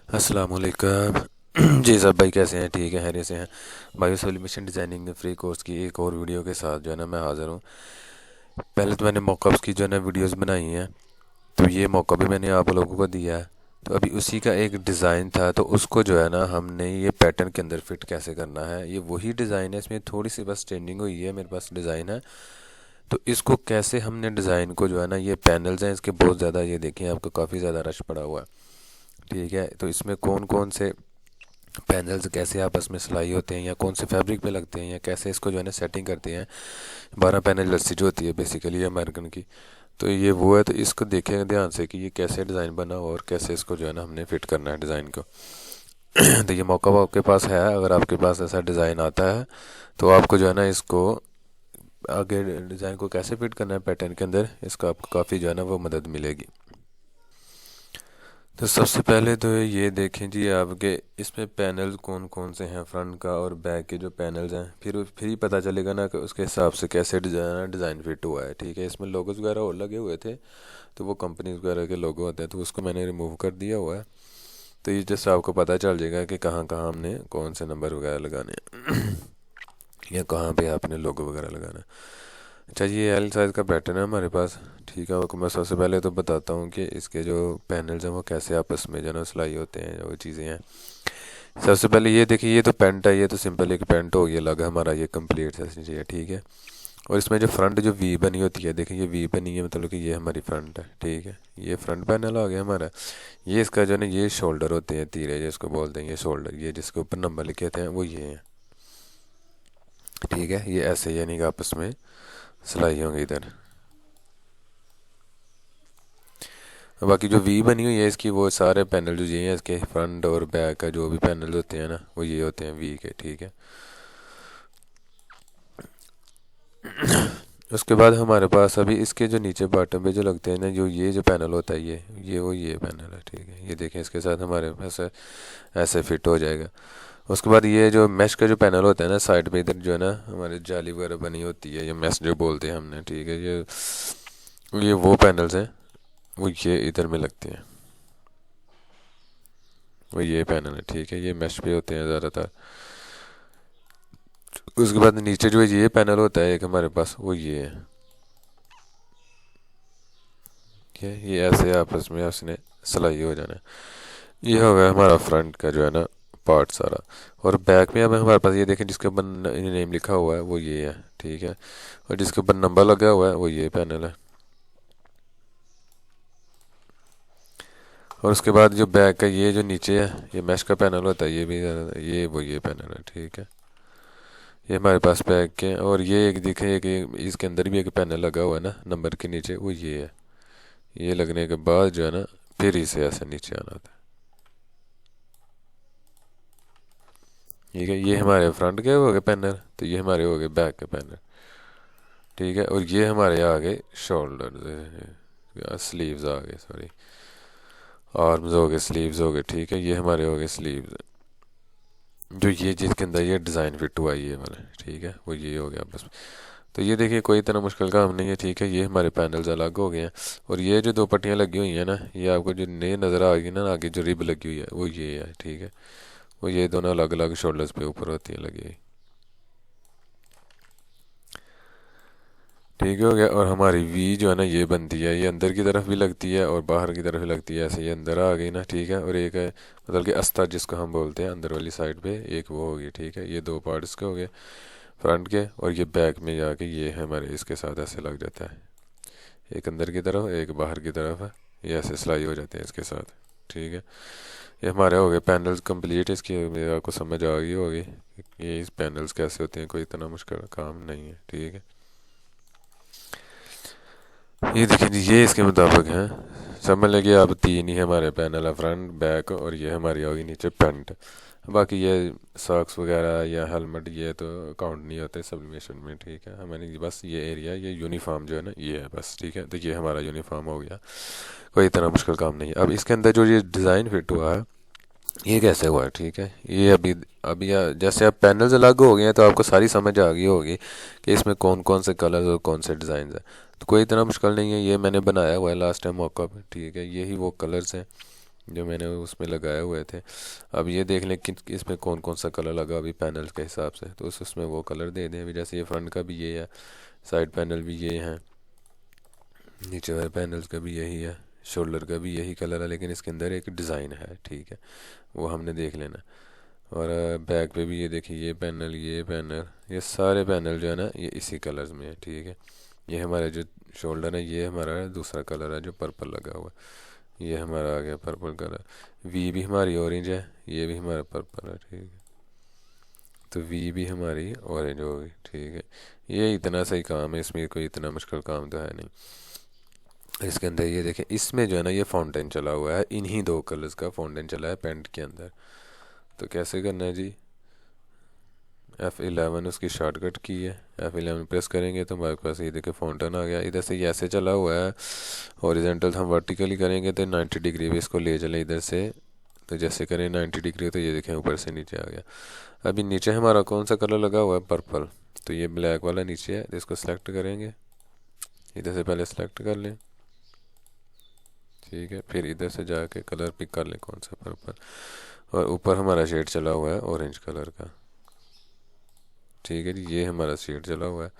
अस्सलाम वालेकुम। जी सब भाई कैसे हैं? ठीक है, हैरियत से हैं भाई। सोल्यूशन डिज़ाइनिंग के फ्री कोर्स की एक और वीडियो के साथ जो है ना मैं हाज़िर हूँ। पहले तो मैंने मॉकअप्स की जो है ना वीडियोस बनाई हैं, तो ये मौका भी मैंने आप लोगों को दिया है। तो अभी उसी का एक डिज़ाइन था, तो उसको जो है ना हमने ये पैटर्न के अंदर फिट कैसे करना है, ये वही डिज़ाइन है। इसमें थोड़ी सी बस चेंजिंग हुई है, मेरे पास डिज़ाइन है। तो इसको कैसे हमने डिज़ाइन को जो है ना, ये पैनल्स हैं इसके बहुत ज़्यादा, ये देखें आपको काफ़ी ज़्यादा रश पड़ा हुआ है। ठीक है, तो इसमें कौन कौन से पैनल्स कैसे आपस में सिलाई होते हैं या कौन से फैब्रिक पे लगते हैं या कैसे इसको जो है ना सेटिंग करते हैं। 12 पैनल लस्सी जो होती है बेसिकली अमेरिकन की, तो ये वो है। तो इसको देखें ध्यान से कि ये कैसे डिज़ाइन बना हो और कैसे इसको जो है ना हमने फिट करना है डिज़ाइन को। तो ये मौका वो आपके पास है, अगर आपके पास ऐसा डिज़ाइन आता है तो आपको जो है ना इसको आगे डिज़ाइन को कैसे फिट करना है पैटर्न के अंदर, इसका आपको काफ़ी जो है ना वो मदद मिलेगी। तो सबसे पहले तो ये देखें जी आपके इसमें पैनल्स कौन कौन से हैं, फ्रंट का और बैक के जो पैनल्स हैं, फिर ही पता चलेगा ना कि उसके हिसाब से कैसे डिज़ाइन फिट हुआ है। ठीक है, इसमें लोगोस वगैरह और लगे हुए थे, तो वो कंपनीज वगैरह के लोगो होते हैं, तो उसको मैंने रिमूव कर दिया हुआ है। तो ये जैसे आपको पता चल जाएगा कि कहाँ कहाँ हमने कौन से नंबर वगैरह लगाने हैं या कहाँ पे आपने लोगो वगैरह लगाना है। अच्छा, ये एल साइज़ का पैटर्न है हमारे पास। ठीक है, आपको मैं सबसे पहले तो बताता हूँ कि इसके जो पैनल्स हैं वो कैसे आपस में जो है ना सिलाई होते हैं, जो चीज़ें हैं। सबसे पहले ये देखिए, ये तो पेंट है, ये तो सिंपल एक पेंट हो गया लगा हमारा, ये कंप्लीट है। ठीक है, और इसमें जो फ्रंट जो वी बनी होती है, देखिए ये वी बनी है, मतलब कि ये हमारी फ्रंट है। ठीक है, ये फ्रंट पैनल आ गया हमारा। ये इसका जो है ना ये शोल्डर होते हैं, तीरे जिसको बोलते हैं, ये शोल्डर, ये जिसके ऊपर नंबर लिखे होते हैं वो ये हैं। ठीक है, ये ऐसे यानी कि आपस में सिलाई होंगी इधर। बाकी जो वी बनी हुई है इसकी, वो सारे पैनल जो ये हैं इसके फ्रंट और बैक का जो भी पैनल होते हैं ना वो ये होते हैं वी के। ठीक है, उसके बाद हमारे पास अभी इसके जो नीचे बॉटम पे जो लगते हैं ना, जो ये जो पैनल होता है ये पैनल है। ठीक है, ये देखें इसके साथ हमारे पास ऐसे फिट हो जाएगा। उसके बाद ये जो मैश का जो पैनल होता है ना साइड पे, इधर जो है ना हमारी जाली वगैरह बनी होती है, ये मैश जो बोलते हैं हमने। ठीक है, ये वो पैनल्स हैं, वो ये इधर में लगते हैं, वो ये पैनल है। ठीक है, ये मैश पे होते हैं ज़्यादातर। उसके बाद नीचे जो ये पैनल होता है एक हमारे पास, वो ये है। ये ऐसे आपस में उसने सिलाई हो जाना है। ये हो गया हमारा फ्रंट का जो है ना पार्ट सारा। और बैक में अब हमारे पास ये देखें, जिसके ऊपर नेम लिखा हुआ है वो ये है। ठीक है, और जिसके ऊपर नंबर लगा हुआ है वो ये पैनल है। और उसके बाद जो बैक का ये जो नीचे है, ये मैश का पैनल होता है, ये भी ये पैनल है। ठीक है, ये हमारे पास बैक के हैं। और ये एक दिखे एक इसके अंदर भी एक पैनल लगा हुआ है ना नंबर के नीचे, वो ये है। ये लगने के बाद जो है ना फिर इसे ऐसे नीचे आना था। ठीक है, ये हमारे फ्रंट के हो गए पैनल, तो ये हमारे हो गए बैक के पैनल। ठीक है, और ये हमारे आ गए शोल्डर, स्लीव्स आ गए, सॉरी, आर्म्स हो गए, स्लीव्स हो गए। ठीक है, ये हमारे हो गए स्लीव्स, जो ये जिसके अंदर ये डिज़ाइन फिट हुआ ये वाला। ठीक है, वो ये हो गया बस। तो ये देखिए कोई इतना मुश्किल काम नहीं है। ठीक है, ये हमारे पैनल्स अलग हो गए हैं। और ये जो दो पट्टियाँ लगी हुई हैं ना, ये आपको जो नई नज़र आ गई ना आगे जो रिब लगी हुई है वो ये है। ठीक है, वो ये दोनों अलग अलग शोल्डर्स पे ऊपर होती है लगी हुई। ठीक हो गया। और हमारी वी जो है ना ये बनती है, ये अंदर की तरफ भी लगती है और बाहर की तरफ भी लगती है, ऐसे ये अंदर आ गई ना। ठीक है, और एक है मतलब कि अस्तर जिसको हम बोलते हैं अंदर वाली साइड पे, एक वो होगी। ठीक है, ये दो पार्ट्स के हो गए फ्रंट के। और ये बैक में जाके ये है हमारे इसके साथ ऐसे लग जाता है, एक अंदर की तरफ एक बाहर की तरफ है, ये ऐसे सिलाई हो जाते हैं इसके साथ। ठीक है, ये हमारे हो गए पैनल्स कंप्लीट। इसकी मेरे आपको समझ आ गई होगी ये इस पैनल्स कैसे होते हैं, कोई इतना मुश्किल काम नहीं है। ठीक है, ये देखिए जी, ये इसके मुताबिक है। समझ लेंगे अब तीन ही हमारे पैनल है, फ्रंट बैक और ये हमारी होगी नीचे पेंट। बाकी ये सॉक्स वगैरह या हेलमेट ये तो काउंट नहीं होते सब्लिमेशन में। ठीक है, हमारे बस ये एरिया, ये यूनिफॉर्म जो है ना ये है बस। ठीक है, तो ये हमारा यूनिफॉर्म हो गया, कोई इतना मुश्किल काम नहीं है। अब इसके अंदर जो ये डिज़ाइन फिट हुआ है ये कैसे हुआ है। ठीक है, ये अभी अभी जैसे अब पैनल्स अलग हो गए हैं तो आपको सारी समझ आ गई होगी कि इसमें कौन कौन से कलर्स और कौन से डिज़ाइन है। तो कोई इतना मुश्किल नहीं है, ये मैंने बनाया हुआ है लास्ट टाइम मौका पे। ठीक है, यही वो कलर्स हैं जो मैंने उसमें लगाए हुए थे। अब ये देख लें कि इसमें कौन कौन सा कलर लगा अभी पैनल के हिसाब से, तो उसमें वो कलर दे दें। अभी जैसे ये फ्रंट का भी ये है, साइड पैनल भी ये है, नीचे वाले पैनल्स का भी यही है, शोल्डर का भी यही कलर है, लेकिन इसके अंदर एक डिज़ाइन है, ठीक है, वो हमने देख लेना। और बैक पे भी ये देखिए, ये पैनल, ये सारे पैनल जो है ना ये इसी कलर्स में है, ठीक है। ये हमारा जो शोल्डर है ये हमारा दूसरा कलर है जो पर्पल लगा हुआ है, ये हमारा आ गया पर्पल कलर। वी भी हमारी ऑरेंज है, ये भी हमारा पर्पल है, ठीक है, तो वी भी हमारी ऑरेंज होगी, ठीक है। ये इतना सही काम है, इसमें कोई इतना मुश्किल काम तो है नहीं। इसके अंदर ये देखें, इसमें जो है ना ये फाउंटेन चला हुआ है, इन्हीं दो कलर्स का फाउंटेन चला है पेंट के अंदर। तो कैसे करना है जी, F11 उसकी शॉर्टकट की है, F11 प्रेस करेंगे तो हमारे पास ये देखे फाउंटेन आ गया। इधर से ये ऐसे चला हुआ है हॉरिजेंटल, हम वर्टिकली करेंगे तो 90 डिग्री भी इसको ले चले इधर से, तो जैसे करें 90 डिग्री तो ये देखें ऊपर से नीचे आ गया। अभी नीचे हमारा कौन सा कलर लगा हुआ है, पर्पल, तो ये ब्लैक वाला नीचे है, तो इसको सेलेक्ट करेंगे, इधर से पहले सेलेक्ट कर लें, ठीक है, फिर इधर से जाके कलर पिक कर लें कौन सा, पर्पल, और ऊपर हमारा शेड चला हुआ है ऑरेंज कलर का, ठीक है जी, ये हमारा शेड चला हुआ है।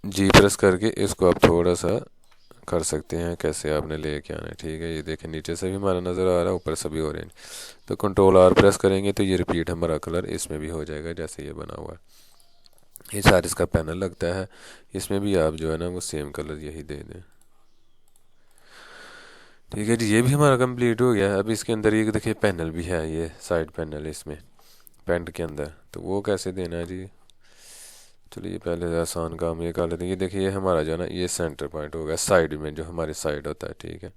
जी प्रेस करके इसको आप थोड़ा सा कर सकते हैं, कैसे आपने लेके आना है, ठीक है। ये देखें नीचे से भी हमारा नज़र आ रहा है, ऊपर से भी ऑरेंज, तो कंट्रोल आर प्रेस करेंगे तो ये रिपीट हमारा कलर इसमें भी हो जाएगा जैसे ये बना हुआ है। ये सारे इसका पैनल लगता है, इसमें भी आप जो है ना वो सेम कलर यही दे दें, ठीक है जी। ये भी हमारा कंप्लीट हो गया। अब इसके अंदर ये देखिए पैनल भी है, ये साइड पैनल इसमें पेंट के अंदर, तो वो कैसे देना है जी। चलिए पहले आसान काम ये कर लेते हैं। ये देखिए ये हमारा जो है ना ये सेंटर पॉइंट होगा साइड में, जो हमारी साइड होता है, ठीक है।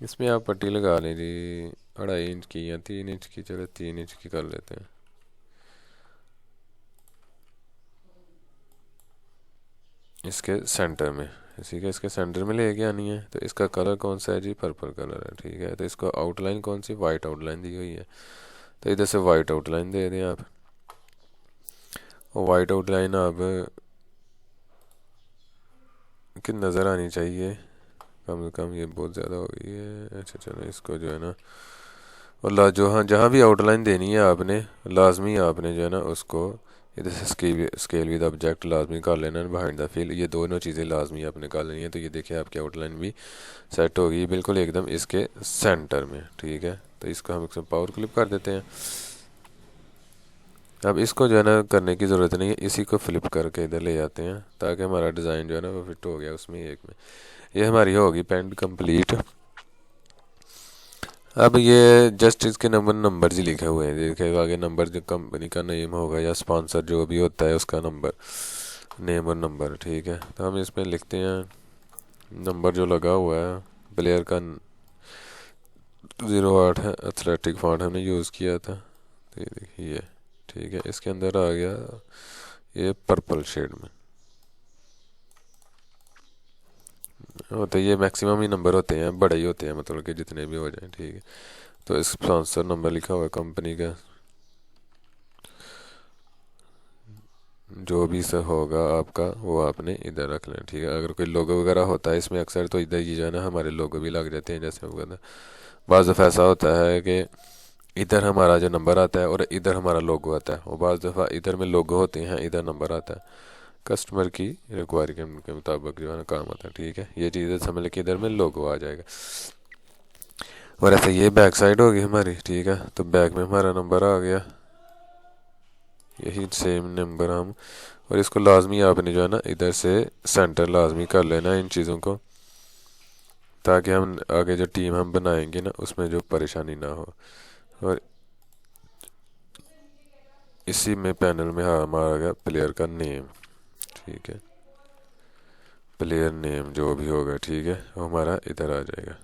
इसमें आप पट्टी लगा लें जी 2.5 इंच की या 3 इंच की, चलो 3 इंच की कर लेते हैं। इसके सेंटर में, इसी के इसके सेंटर में लेके आनी है। तो इसका कलर कौन सा है जी, पर्पल कलर है, ठीक है। तो इसको आउटलाइन कौन सी, वाइट आउटलाइन दी हुई है, तो इधर से वाइट आउटलाइन दे दें आप। और वाइट आउटलाइन आप कि नज़र आनी चाहिए कम से कम, ये बहुत ज़्यादा हो गई है। अच्छा चलो इसको जो है ना, और जो हाँ जहाँ भी आउटलाइन देनी है आपने लाजमी आपने जो है ना उसको इधर से स्केल विद ऑब्जेक्ट लाजमी कर लेना है, बिहाइंड द फील, ये दोनों चीज़ें लाजमी आपने कर लेनी है। तो ये देखिए आपकी आउटलाइन भी सेट होगी बिल्कुल एकदम इसके सेंटर में, ठीक है। तो इसको हम इसमें पावर क्लिप कर देते हैं। अब इसको जो है ना करने की ज़रूरत नहीं है, इसी को फ्लिप करके इधर ले जाते हैं ताकि हमारा डिज़ाइन जो है ना वो फिट हो गया उसमें एक में। ये हमारी होगी पेंट कंप्लीट। अब ये जस्ट इसके नंबर ही लिखे हुए हैं, देखिए आगे नंबर जो कंपनी का नेम होगा या स्पॉन्सर जो भी होता है उसका नंबर, नेम और नंबर, ठीक है। तो हम इसमें लिखते हैं नंबर जो लगा हुआ है, प्लेयर का 08 है, एथलेटिक फॉन्ट हमने यूज़ किया था, तो ये देखिए, ठीक है। इसके अंदर आ गया ये पर्पल शेड में होते, ये मैक्सिमम ही नंबर होते हैं, बड़े ही होते हैं, मतलब कि जितने भी हो जाएं, ठीक है। तो इस स्पॉन्सर नंबर लिखा हुआ है कंपनी का, जो भी सर होगा आपका वो आपने इधर रख लेना, ठीक है। अगर कोई लोगो वगैरह होता है इसमें अक्सर, तो इधर ही जो है ना हमारे लोगो भी लग जाते हैं, जैसे वो कहता बाज़ दफ़ा ऐसा होता है कि इधर हमारा जो नंबर आता है और इधर हमारा लोगो आता है, और बाज़ दफ़ा इधर में लोगो होते हैं इधर नंबर आता है, कस्टमर की रिक्वायरमेंट के मुताबिक जो है ना काम आता है, ठीक है। ये चीज़ें समझ के इधर में लोगो आ जाएगा। और ऐसे ये बैक साइड होगी हमारी, ठीक है। तो बैक में हमारा नंबर आ गया, यही सेम नंबर हम, और इसको लाजमी आपने जो है ना इधर से सेंटर लाजमी कर लेना इन चीज़ों को, ताकि हम आगे जो टीम हम बनाएंगे ना उसमें जो परेशानी ना हो। और इसी में पैनल में हाँ हमारा आ गया प्लेयर का नेम, ठीक है। प्लेयर नेम जो भी होगा, ठीक है, वो हमारा इधर आ जाएगा,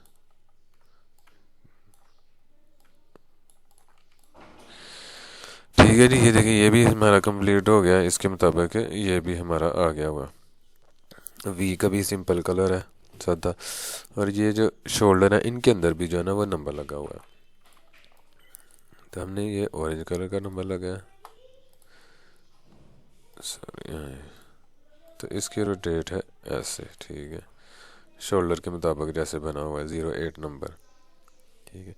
ठीक है जी। ये देखिए ये भी हमारा कंप्लीट हो गया, इसके मुताबिक ये भी हमारा आ गया हुआ। वी का भी सिंपल कलर है सादा, और ये जो शोल्डर है इनके अंदर भी जो है ना वो नंबर लगा हुआ है, तो हमने ये ऑरेंज कलर का नंबर लगाया, सॉरी, तो इसकी रोटेट है ऐसे, ठीक है। शोल्डर के मुताबिक जैसे बना हुआ है 08 नंबर, ठीक है।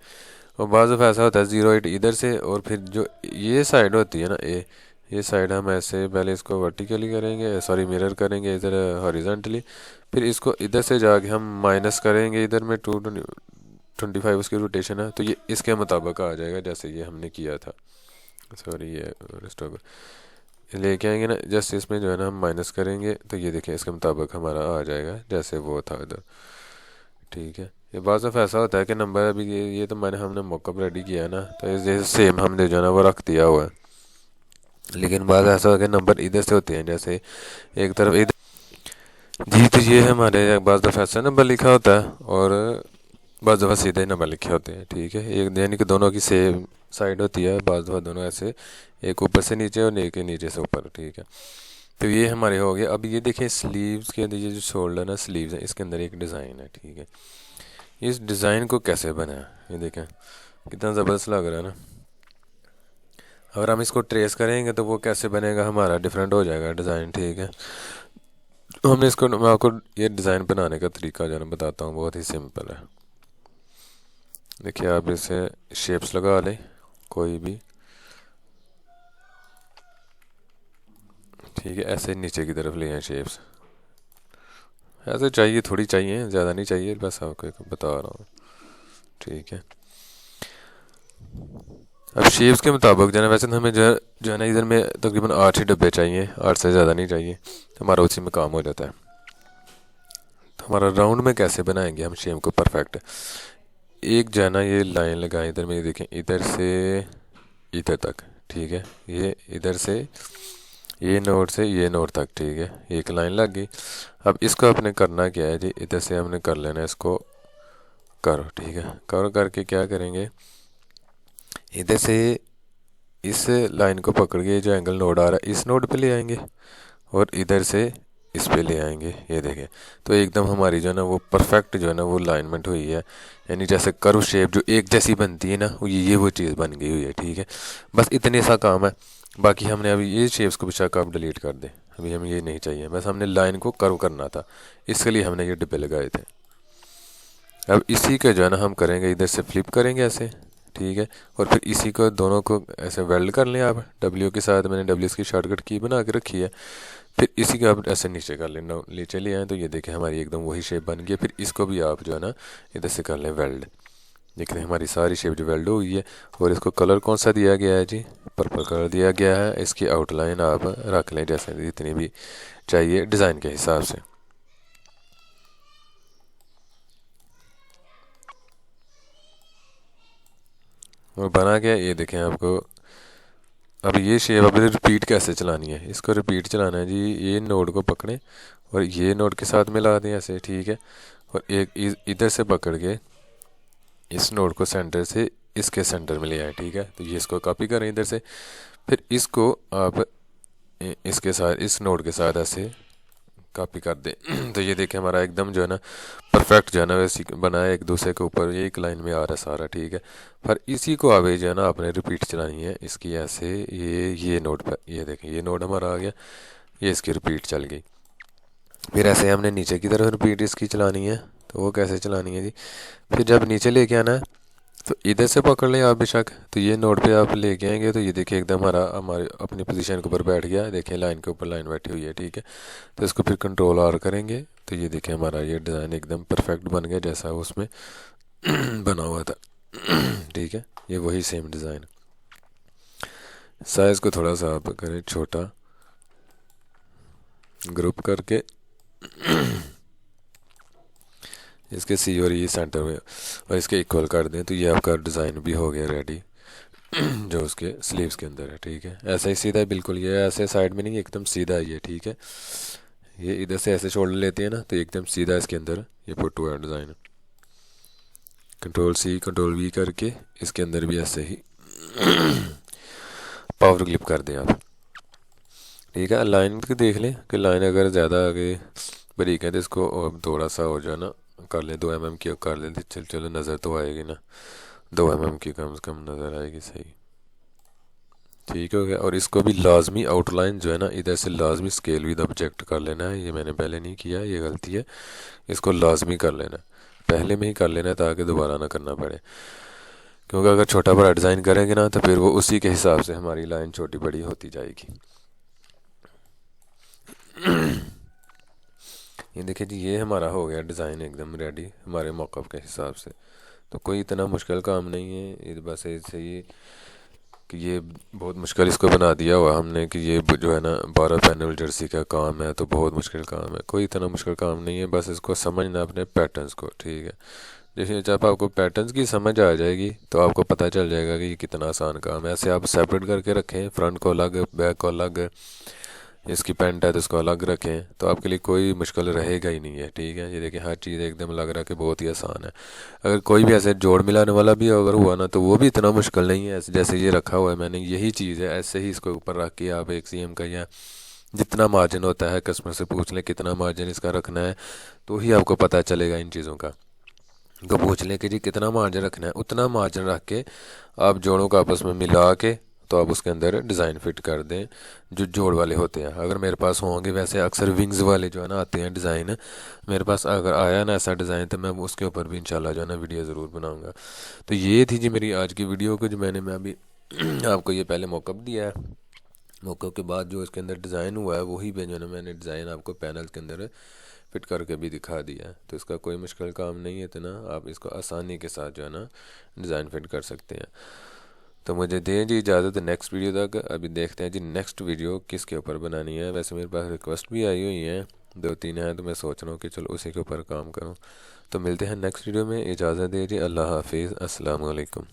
और बाज़ दफ़ा ऐसा होता है 08 इधर से, और फिर जो ये साइड होती है ना ये साइड हम ऐसे पहले इसको वर्टिकली करेंगे, सॉरी मिरर करेंगे इधर हॉरिजॉन्टली, फिर इसको इधर से जाके हम माइनस करेंगे इधर में 225 उसकी रोटेशन है, तो ये इसके मुताबिक आ जाएगा जैसे ये हमने किया था। सॉरी ये रिस्टोर लेके आएंगे ना, जस्ट इसमें जो है ना हम माइनस करेंगे तो ये देखें इसके मुताबिक हमारा आ जाएगा जैसे वो था इधर, ठीक है। ये बाज़ दफ़ा ऐसा होता है कि नंबर अभी ये तो हमने मॉकअप रेडी किया है ना, तो इस जैसे सेम हमने जो है ना वो रख दिया हुआ है, लेकिन बाज़ ऐसा होता है नंबर इधर से होते हैं, जैसे एक तरफ इधर जी, तो ये हमारे बाज़ दफ़ा ऐसा नंबर लिखा होता है और बाज़ दफ़ा सीधे नंबर लिखे होते हैं, ठीक है। एक यानी कि दोनों की सेम साइड होती है, बाज़ दफ़ा दोनों ऐसे, एक ऊपर से नीचे और एक नीचे से ऊपर, ठीक है। तो ये हमारे हो गए। अब ये देखें स्लीव्स के अंदर ये जो शोल्डर ना स्लीव्स है, इसके अंदर एक डिज़ाइन है, ठीक है। इस डिज़ाइन को कैसे बनाया ये देखें कितना ज़बरदस्त लग रहा है ना। अगर हम इसको ट्रेस करेंगे तो वो कैसे बनेगा हमारा डिफरेंट हो जाएगा डिज़ाइन, ठीक है। तो हमने इसको, मैं आपको ये डिज़ाइन बनाने का तरीका जो है ना बताता हूँ, बहुत ही सिंपल है। देखिए आप इसे शेप्स लगा लें कोई भी, ठीक है। ऐसे नीचे की तरफ ले आए शेप्स, ऐसे चाहिए थोड़ी चाहिए, ज़्यादा नहीं चाहिए, बस आपको बता रहा हूँ, ठीक है। अब शेप्स के मुताबिक जो है ना, वैसे तो हमें जो है ना इधर में तकरीबन 8 ही डब्बे चाहिए, 8 से ज़्यादा नहीं चाहिए, तो हमारा उसी में काम हो जाता है। तो हमारा राउंड में कैसे बनाएंगे हम शेप को परफेक्ट, एक जो है ना ये लाइन लगाएं इधर में, देखें इधर से इधर तक, ठीक है। ये इधर से ये नोड से ये नोड तक, ठीक है, एक लाइन लग गई। अब इसको आपने करना क्या है जी, इधर से हमने कर लेना है इसको करो, ठीक है। करो करके क्या करेंगे, इधर से इस लाइन को पकड़ के जो एंगल नोड आ रहा है इस नोड पे ले आएंगे और इधर से इस पे ले आएंगे, ये देखें। तो एकदम हमारी जो है ना वो परफेक्ट जो है ना वो अलाइनमेंट हुई है, यानी जैसे कर्व शेप जो एक जैसी बनती है ना ये वो चीज़ बन गई हुई है, ठीक है। बस इतने सा काम है, बाकी हमने अभी ये शेप्स को बेशक आप डिलीट कर दें, अभी हमें ये नहीं चाहिए, बस हमने लाइन को कर्व करना था, इसके लिए हमने ये डिब्बे लगाए थे। अब इसी का जो है ना हम करेंगे इधर से फ्लिप करेंगे ऐसे, ठीक है। और फिर इसी को दोनों को ऐसे वेल्ड कर लें आप, डब्ल्यू के साथ मैंने डब्ल्यू की शॉर्टकट की बना के रखी है। फिर इसी को आप ऐसे नीचे कर लें, नीचे ले आए तो ये देखें हमारी एकदम वही शेप बन गई। फिर इसको भी आप जो है ना इधर से कर लें वेल्ड, देखते हैं हमारी सारी शेप जो वेल्ड हो गई है। और इसको कलर कौन सा दिया गया है जी, पर्पल कलर दिया गया है। इसकी आउटलाइन आप रख लें जैसे जितनी भी चाहिए डिज़ाइन के हिसाब से। और बना के ये देखें आपको, अब ये शेप अभी रिपीट कैसे चलानी है, इसको रिपीट चलाना है जी, ये नोड को पकड़ें और ये नोड के साथ मिला दें ऐसे, ठीक है। और एक इधर से पकड़ के इस नोड को सेंटर से इसके सेंटर में ले आए, ठीक है। तो ये इसको कॉपी करें इधर से, फिर इसको आप इसके साथ इस नोड के साथ ऐसे कॉपी कर दें। तो ये देखें हमारा एकदम जो है ना परफेक्ट जो है ना वैसे बना है, एक दूसरे के ऊपर ये एक लाइन में आ रहा है सारा, ठीक है। पर इसी को आगे जो है ना आपने रिपीट चलानी है इसकी ऐसे, ये नोड पर, ये देखें ये नोड हमारा आ गया, ये इसकी रिपीट चल गई। फिर ऐसे हमने नीचे की तरफ रिपीट इसकी चलानी है, तो वो कैसे चलानी है जी, फिर जब नीचे लेके आना है तो इधर से पकड़ लें आप बेशक, तो ये नोड पे आप लेके आएंगे तो ये देखिए एकदम हमारे अपनी पोजीशन के ऊपर बैठ गया, देखें लाइन के ऊपर लाइन बैठी हुई है, ठीक है। तो इसको फिर कंट्रोल आर करेंगे तो ये देखें हमारा ये डिज़ाइन एकदम परफेक्ट बन गया जैसा उसमें बना हुआ था, ठीक है। ये वही सेम डिज़ाइन, साइज़ को थोड़ा सा आप करें छोटा, ग्रुप करके इसके सी और ये सेंटर में और इसके इक्वल कर दें, तो ये आपका डिज़ाइन भी हो गया रेडी जो उसके स्लीव्स के अंदर है, ठीक है। ऐसा ही सीधा है बिल्कुल, ये ऐसे साइड में नहीं एकदम सीधा है ये, ठीक है। ये इधर से ऐसे शोल्डर लेते हैं ना तो एकदम सीधा इसके अंदर ये पुट हुआ है design. Control C control V करके इसके अंदर भी ऐसे ही पावर क्लिप कर दें आप, ठीक है। लाइन की देख लें कि लाइन अगर ज़्यादा आगे बारीक है तो इसको थोड़ा सा हो जाए ना कर लें, 2 mm की कर लें, चलो नज़र तो आएगी ना, 2 mm की कम से कम नज़र आएगी, सही, ठीक हो गया। और इसको भी लाजमी आउटलाइन जो है ना इधर से लाजमी स्केल विद ऑब्जेक्ट कर लेना है, ये मैंने पहले नहीं किया, ये गलती है। इसको लाजमी कर लेना है, पहले में ही कर लेना है ताकि दोबारा ना करना पड़े। क्योंकि अगर छोटा बड़ा डिज़ाइन करेंगे ना तो फिर वो उसी के हिसाब से हमारी लाइन छोटी बड़ी होती जाएगी। ये देखिए जी, ये हमारा हो गया डिज़ाइन एकदम रेडी हमारे मौक़िफ़ के हिसाब से। तो कोई इतना मुश्किल काम नहीं है, ये बस ऐसे ही कि ये बहुत मुश्किल इसको बना दिया हुआ हमने कि ये जो है ना 12 पैनल जर्सी का काम है, तो बहुत मुश्किल काम है। कोई इतना मुश्किल काम नहीं है, बस इसको समझना अपने पैटर्न्स को, ठीक है। जैसे जब आपको पैटर्न्स की समझ आ जाएगी तो आपको पता चल जाएगा कि ये कितना आसान काम है। ऐसे आप सेपरेट करके रखें, फ्रंट को अलग बैक को अलग, इसकी पैंट है तो इसको अलग रखें, तो आपके लिए कोई मुश्किल रहेगा ही नहीं है, ठीक है। ये देखिए हर चीज़ एकदम लग रहा है कि बहुत ही आसान है। अगर कोई भी ऐसे जोड़ मिलाने वाला भी अगर हुआ ना तो वो भी इतना मुश्किल नहीं है। ऐसे जैसे ये रखा हुआ है मैंने, यही चीज़ है, ऐसे ही इसको ऊपर रख के आप एक सीएम का या जितना मार्जिन होता है कस्टमर से पूछ लें कितना मार्जिन इसका रखना है, तो ही आपको पता चलेगा इन चीज़ों का। तो पूछ लें कि जी कितना मार्जिन रखना है, उतना मार्जिन रख के आप जोड़ों को आपस में मिला के तो आप उसके अंदर डिज़ाइन फिट कर दें जो जोड़ वाले होते हैं। अगर मेरे पास होंगे, वैसे अक्सर विंग्स वाले जो है ना आते हैं डिज़ाइन, मेरे पास अगर आया ना ऐसा डिज़ाइन तो मैं उसके ऊपर भी इंशाल्लाह जो है ना वीडियो ज़रूर बनाऊंगा। तो ये थी जी मेरी आज की वीडियो को जो मैं अभी आपको ये पहले मौक़िफ़ दिया है। मौक़िफ़ के बाद जो इसके अंदर डिज़ाइन हुआ है वही पे जो है ना मैंने डिज़ाइन आपको पैनल के अंदर फिट करके भी दिखा दिया है। तो इसका कोई मुश्किल काम नहीं है इतना, आप इसको आसानी के साथ जो है ना डिज़ाइन फिट कर सकते हैं। तो मुझे दें जी इजाज़त नेक्स्ट वीडियो तक। अभी देखते हैं जी नेक्स्ट वीडियो किसके ऊपर बनानी है। वैसे मेरे पास रिक्वेस्ट भी आई हुई है 2-3 हैं, तो मैं सोच रहा हूँ कि चलो उसी के ऊपर काम करूँ। तो मिलते हैं नेक्स्ट वीडियो में, इजाज़त दीजिए, अल्लाह हाफिज़, अस्सलाम वालेकुम।